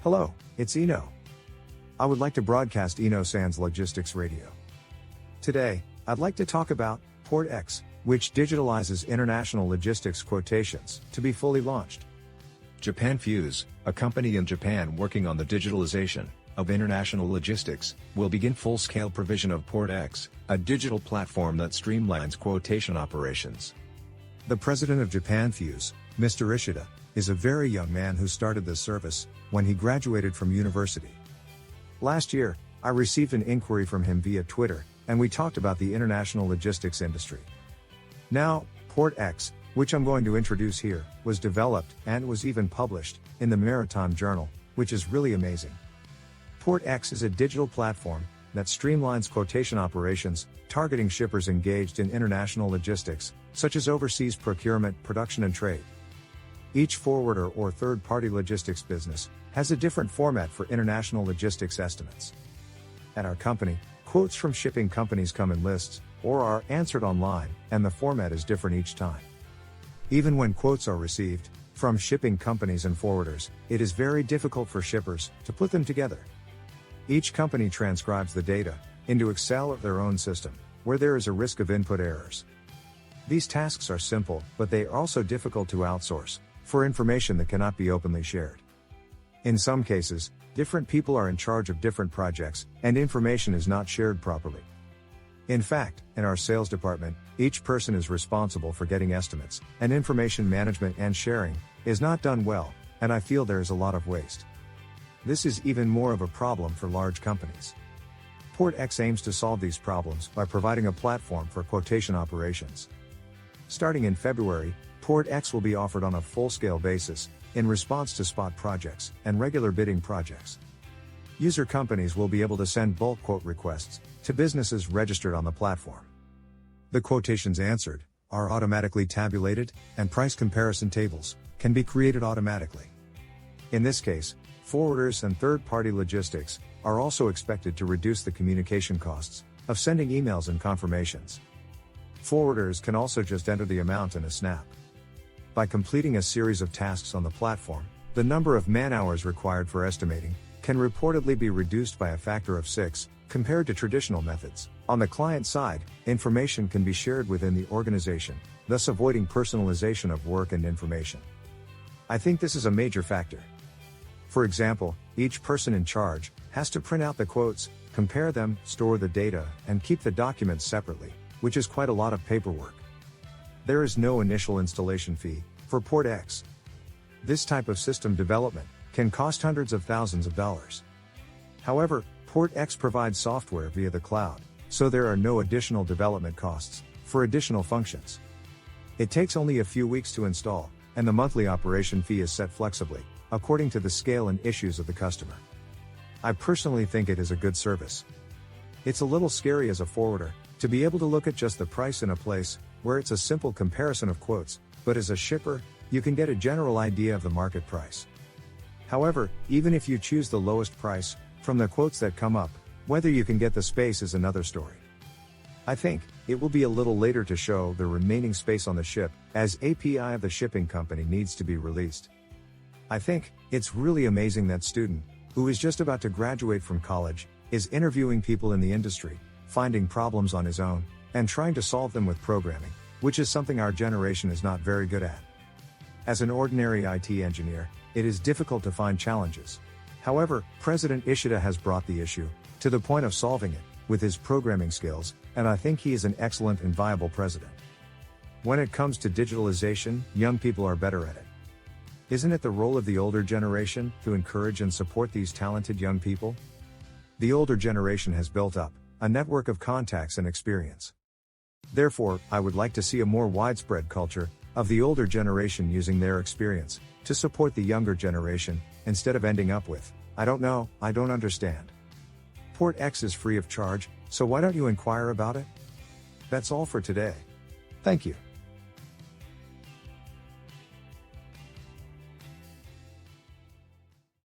Hello, it's Iino. I would like to broadcast Iino Sans Logistics Radio. Today, I'd like to talk about PortX, which digitalizes international logistics quotations, to be fully launched. JapanFuse, a company in Japan working on the digitalization of international logistics, will begin full-scale provision of PortX, a digital platform that streamlines quotation operations. The president of JapanFuse, Mr. Ishida, is a very young man who started this service when he graduated from university. Last year, I received an inquiry from him via Twitter, and we talked about the international logistics industry. Now, PortX, which I'm going to introduce here, was developed and was even published in the Maritime Journal, which is really amazing. PortX is a digital platform that streamlines quotation operations, targeting shippers engaged in international logistics, such as overseas procurement, production and trade. Each forwarder or third-party logistics business has a different format for international logistics estimates. At our company, quotes from shipping companies come in lists, or are answered online, and the format is different each time. Even when quotes are received from shipping companies and forwarders, it is very difficult for shippers to put them together. Each company transcribes the data into Excel or their own system, where there is a risk of input errors. These tasks are simple, but they are also difficult to outsource for information that cannot be openly shared. In some cases, different people are in charge of different projects, and information is not shared properly. In fact, in our sales department, each person is responsible for getting estimates, and information management and sharing is not done well, and I feel there is a lot of waste. This is even more of a problem for large companies. PortX aims to solve these problems by providing a platform for quotation operations. Starting in February, PortX will be offered on a full-scale basis, in response to spot projects and regular bidding projects. User companies will be able to send bulk quote requests to businesses registered on the platform. The quotations answered are automatically tabulated, and price comparison tables can be created automatically. In this case, forwarders and third-party logistics are also expected to reduce the communication costs of sending emails and confirmations. Forwarders can also just enter the amount in a snap. By completing a series of tasks on the platform, the number of man-hours required for estimating can reportedly be reduced by a factor of 6, compared to traditional methods. On the client side, information can be shared within the organization, thus avoiding personalization of work and information. I think this is a major factor. For example, each person in charge has to print out the quotes, compare them, store the data, and keep the documents separately, which is quite a lot of paperwork. There is no initial installation fee for PortX. This type of system development can cost hundreds of thousands of dollars. However, PortX provides software via the cloud, so there are no additional development costs for additional functions. It takes only a few weeks to install, and the monthly operation fee is set flexibly, according to the scale and issues of the customer. I personally think it is a good service. It's a little scary as a forwarder to be able to look at just the price in a place where it's a simple comparison of quotes, but as a shipper, you can get a general idea of the market price. However, even if you choose the lowest price from the quotes that come up, whether you can get the space is another story. I think it will be a little later to show the remaining space on the ship, as API of the shipping company needs to be released. I think it's really amazing that student, who is just about to graduate from college, is interviewing people in the industry, finding problems on his own, and trying to solve them with programming, which is something our generation is not very good at. As an ordinary IT engineer, it is difficult to find challenges. However, President Ishida has brought the issue to the point of solving it with his programming skills, and I think he is an excellent and viable president. When it comes to digitalization, young people are better at it. Isn't it the role of the older generation to encourage and support these talented young people? The older generation has built up a network of contacts and experience. Therefore, I would like to see a more widespread culture of the older generation using their experience to support the younger generation, instead of ending up with, I don't know, I don't understand. PortX is free of charge, so why don't you inquire about it? That's all for today. Thank you.